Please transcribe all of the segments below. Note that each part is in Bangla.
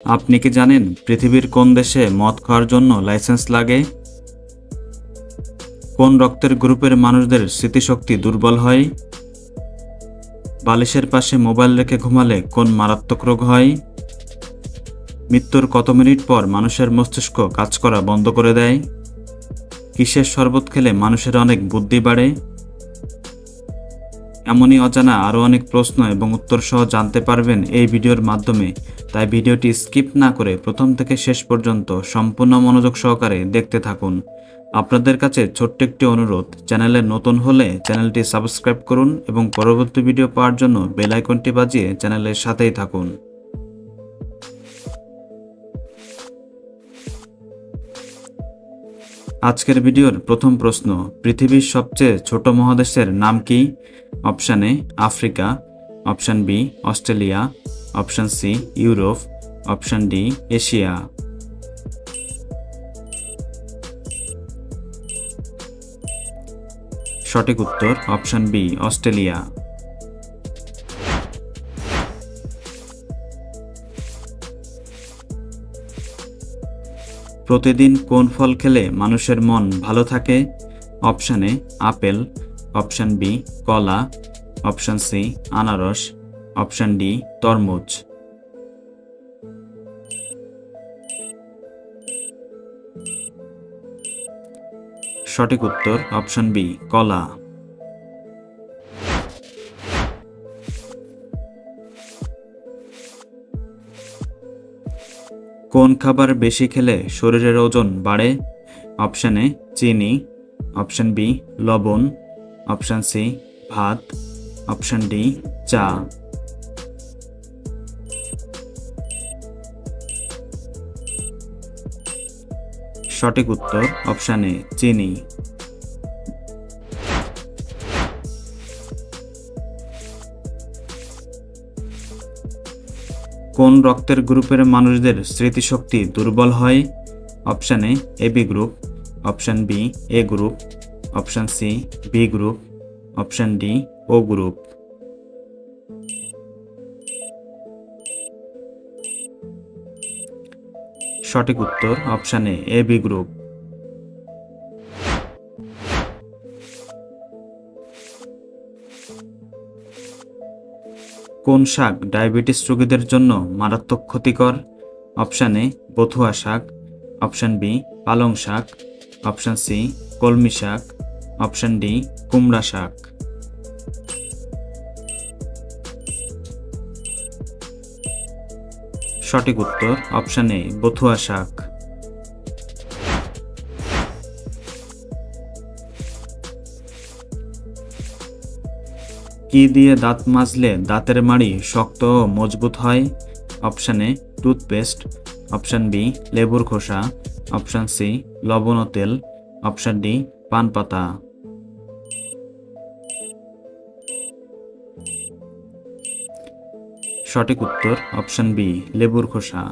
আপনি কি জানেন পৃথিবীর কোন দেশে মদ খাওয়ার জন্য লাইসেন্স লাগে? কোন রক্তের গ্রুপের মানুষদের স্মৃতিশক্তি দুর্বল হয়? বালিশের পাশে মোবাইল রেখে ঘুমালে কোন মারাত্মক রোগ হয়? মৃত্যুর কত মিনিট পর মানুষের মস্তিষ্ক কাজ করা বন্ধ করে দেয়? কিসের শরবত খেলে মানুষের অনেক বুদ্ধি বাড়ে? এমনই অজানা আরও অনেক প্রশ্ন এবং উত্তর সহ জানতে পারবেন এই ভিডিওর মাধ্যমে, তাই ভিডিওটি স্কিপ না করে প্রথম থেকে শেষ পর্যন্ত সম্পূর্ণ মনোযোগ সহকারে দেখতে থাকুন। আপনাদের কাছে ছোট্ট একটি অনুরোধ, চ্যানেলে নতুন হলে চ্যানেলটি সাবস্ক্রাইব করুন এবং পরবর্তী ভিডিও পাওয়ার জন্য বেল আইকনটি বাজিয়ে চ্যানেলের সাথেই থাকুন। আজকের ভিডিওর প্রথম প্রশ্ন, পৃথিবীর সবচেয়ে ছোট মহাদেশের নাম কি? Option A Africa, option B Australia, option C Europe, option D Asia. সঠিক উত্তর অপশান বি অস্ট্রেলিয়া। প্রতিদিন কোন ফল খেলে মানুষের মন ভালো থাকে? Option A apple, option B কলা, অপশান সি আনারস, অপশান ডি তরমুজ। সঠিক উত্তর অপশান বি কলা। কোন খাবার বেশি খেলে শরীরের ওজন বাড়ে? অপশান এ চিনি, অপশান বি লবণ, অপশান সি ভাত, অপশান ডি চা। সঠিক উত্তর অপশান এ চিনি। কোন রক্তের গ্রুপের মানুষদের স্মৃতিশক্তি দুর্বল হয়? Option A AB group, option B A group, option C B group, option D O group. সঠিক উত্তর অপশান এ এবি গ্রুপ। কোন শাক ডায়াবেটিস রোগীদের জন্য মারাত্মক ক্ষতিকর? অপশান এ বথুয়া শাক, অপশান বি পালং শাক, অপশান সি কলমি শাক, অপশান ডি কুমড়া শাক। সঠিক উত্তর অপশান এ বথুয়া শাক। কি দিয়ে দাঁত মাজলে দাঁতের মাড়ি শক্ত ও মজবুত হয়? Option A toothpaste, option B লেবুর খোসা, অপশান সি লবণ ও তেল, অপশান ডি পান পাতা। সঠিক উত্তর অপশান বি লেবুর খোসা।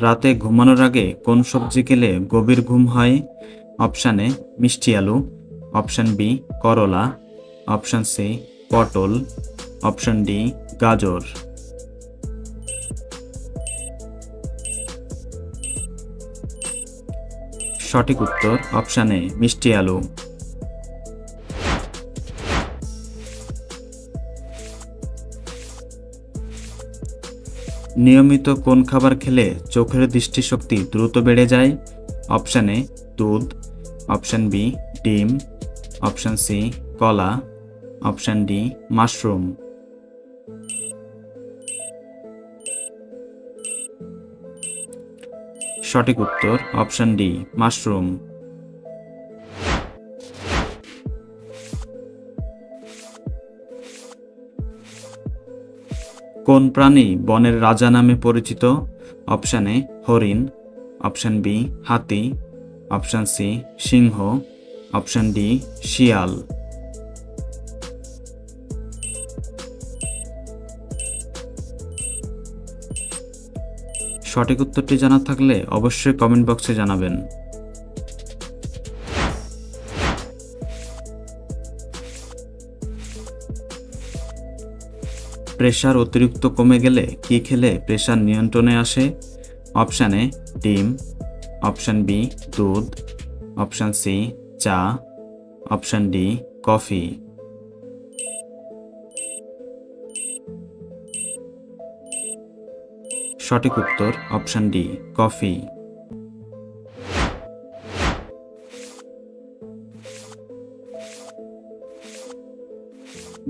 রাতে ঘুমানোর আগে কোন সবজি খেলে গভীর ঘুম হয়? অপশান এ মিষ্টি আলু, অপশান বি করলা, অপশান সি পটল, অপশান ডি গাজর। সঠিক উত্তর অপশান এ মিষ্টি আলু। নিয়মিত কোন খাবার খেলে চোখের দৃষ্টিশক্তি দ্রুত বেড়ে যায়? অপশান এ দুধ, অপশান বি ডিম, অপশান সি কলা, অপশান ডি মাশরুম। সঠিক উত্তর অপশান ডি মাশরুম। কোন প্রাণী বনের রাজা নামে পরিচিত? অপশান এ হরিণ, অপশান বি হাতি, অপশান সি সিংহ, অপশান ডি শিয়াল। সঠিক উত্তরটি জানা থাকলে অবশ্যই কমেন্ট বক্সে জানাবেন। প্রেশার অতিরিক্ত কমে গেলে কি খেলে প্রেশার নিয়ন্ত্রণে আসে? অপশান এ ডিম, অপশান বি দুধ, অপশান সি চা, অপশান ডি কফি। সঠিক উত্তর অপশান ডি কফি।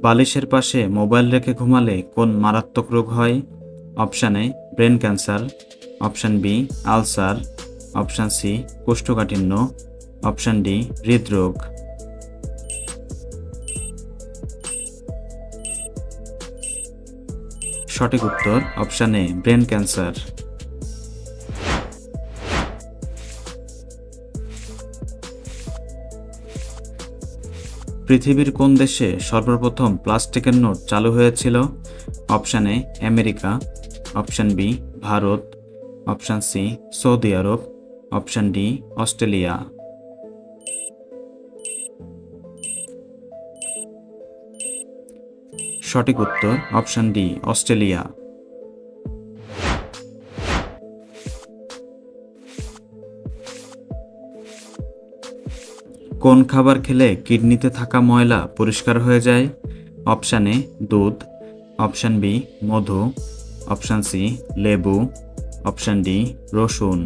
বালিশের পাশে মোবাইল রেখে ঘুমালে কোন মারাত্মক রোগ হয়? Option A brain cancer, option B ulcer, option C কোষ্ঠকাঠিন্য, অপশান ডি হৃদরোগ। সঠিক উত্তর অপশান এ ব্রেন ক্যান্সার। পৃথিবীর কোন দেশে সর্বপ্রথম প্লাস্টিকের নোট চালু হয়েছিল? Option A America, option B Bharat, option C Saudi Arab, option D Australia. সঠিক উত্তর অপশান ডি অস্ট্রেলিয়া। কোন খাবার খেলে কিডনিতে থাকা ময়লা পরিষ্কার হয়ে যায়? অপশান এ দুধ, অপশান বি মধু, অপশান সি লেবু, অপশান ডি রসুন।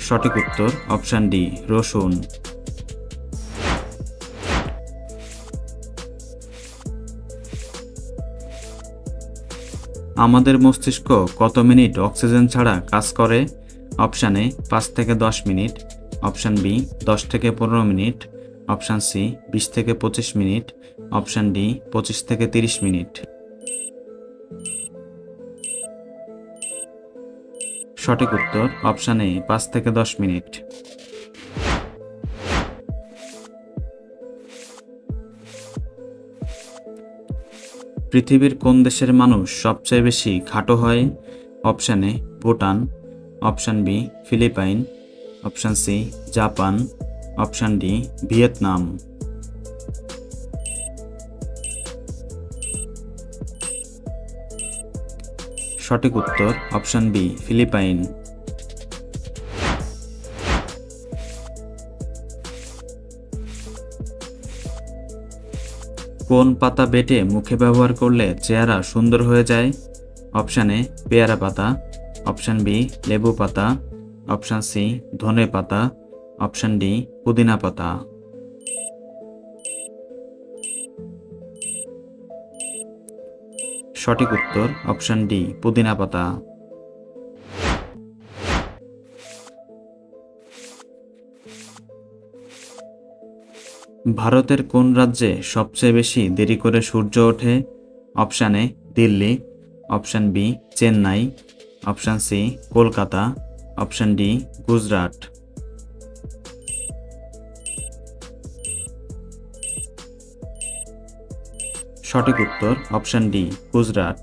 সঠিক উত্তর অপশান ডি রসুন। আমাদের মস্তিষ্ক কত মিনিট অক্সিজেন ছাড়া কাজ করে? অপশান এ 5 থেকে 10 মিনিট, অপশান বি 10 থেকে 15 মিনিট, অপশান সি 20 থেকে 25 মিনিট, অপশান ডি 25 থেকে 30 মিনিট। সঠিক উত্তর অপশান এ 5 থেকে 10 মিনিট। পৃথিবীর কোন দেশের মানুষ সবচেয়ে বেশি খাটো হয়? Option A Bhutan, option B Philippines, option C Japan, option D Vietnam. সঠিক উত্তর অপশান বি ফিলিপাইন। কোন পাতা বেটে মুখে ব্যবহার করলে চেহারা সুন্দর হয়ে যায়? অপশান এ পেয়ারা পাতা, অপশান বি লেবু পাতা, অপশান সি ধনে পাতা, অপশান ডি পুদিনা পাতা। সঠিক উত্তর অপশান ডি পুদিনা পাতা। ভারতের কোন রাজ্যে সবচেয়ে বেশি দেরি করে সূর্য ওঠে? Option A Delhi, option B Chennai, option C Kolkata, option D Gujarat. সঠিক উত্তর অপশান ডি গুজরাট।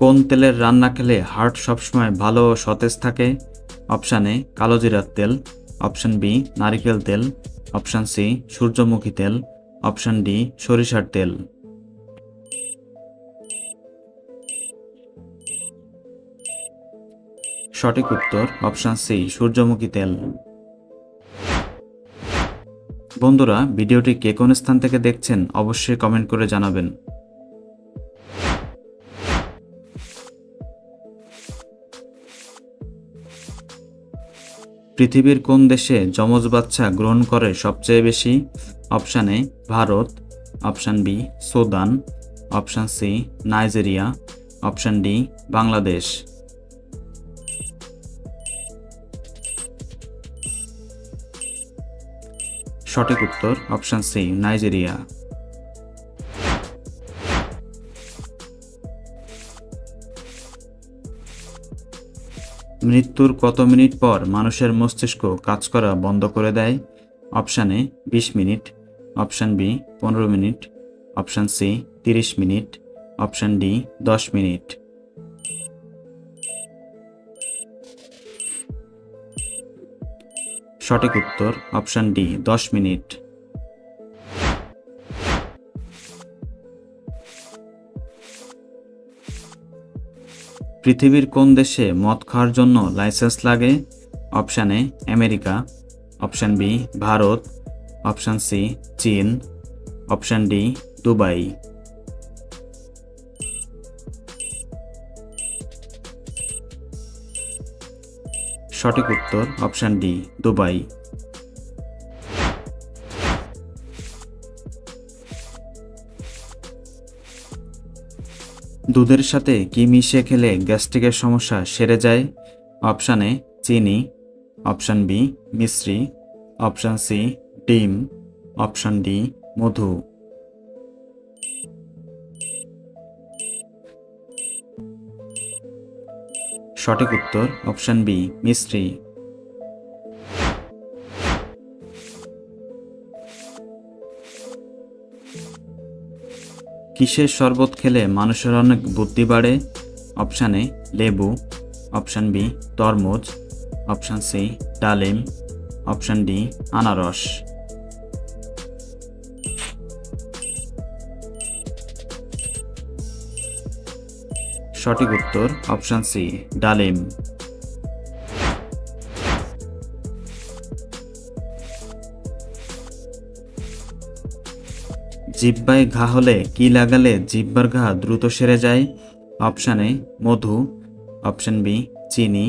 কোন তেলের রান্না খেলে হার্ট সবসময় ভালো ও সতেজ থাকে? অপশান এ কালো জিরার তেল, অপশান বি নারিকেল তেল, অপশান সি সূর্যমুখী তেল, অপশান ডি সরিষার তেল। সঠিক উত্তর অপশান সি সূর্যমুখী তেল। বন্ধুরা, ভিডিওটি কে কোন স্থান থেকে দেখছেন অবশ্যই কমেন্ট করে জানাবেন। পৃথিবীর কোন দেশে যমজ বাচ্চা গ্রহণ করে সবচেয়ে বেশি? Option A Bharat, option B Sudan, option C Nigeria, option D Bangladesh. সঠিক উত্তর অপশান সি নাইজেরিয়া। মৃত্যুর কত মিনিট পর মানুষের মস্তিষ্ক কাজ করা বন্ধ করে দেয়? Option A 20 minute, option B 15 minute, option C 30 minute, option D 10 minute. সঠিক উত্তর অপশন ডি 10 মিনিট। পৃথিবীর কোন দেশে মদ খাওয়ার জন্য লাইসেন্স লাগে? Option A America, option B Bharat, option C চীন, অপশন ডি দুবাই। সঠিক উত্তর অপশন ডি দুবাই। দুধের সাথে কি মিশিয়ে খেলে গ্যাস্ট্রিকের সমস্যা সেরে যায়? অপশন এ চিনি, option B Misri, option C ডিম, অপশন ডি মধু। সঠিক উত্তর অপশন বি মিশ্রি। কিসের শরবত খেলে মানুষের অনেক বুদ্ধি বাড়ে? অপশন এ লেবু, অপশন বি তরমুজ, অপশন সি ডালিম, অপশন ডি আনারস। সঠিক উত্তর অপশন সি ডালিম। জিহ্বায় ঘা হলে কি লাগালে জিহ্বার ঘা দ্রুত সেরে যায়? অপশন এ মধু, অপশন বি চিনি,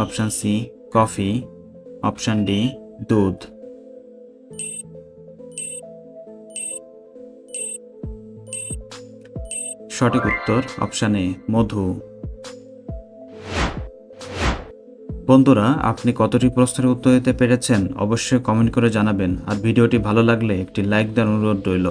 option C coffee, option D দুধ। সঠিক উত্তর অপশন এ মধু। বন্ধুরা, আপনি কতটি প্রশ্নের উত্তর দিতে পেরেছেন অবশ্যই কমেন্ট করে জানাবেন। আর ভিডিওটি ভালো লাগলে একটি লাইক দেওয়ার অনুরোধ রইল।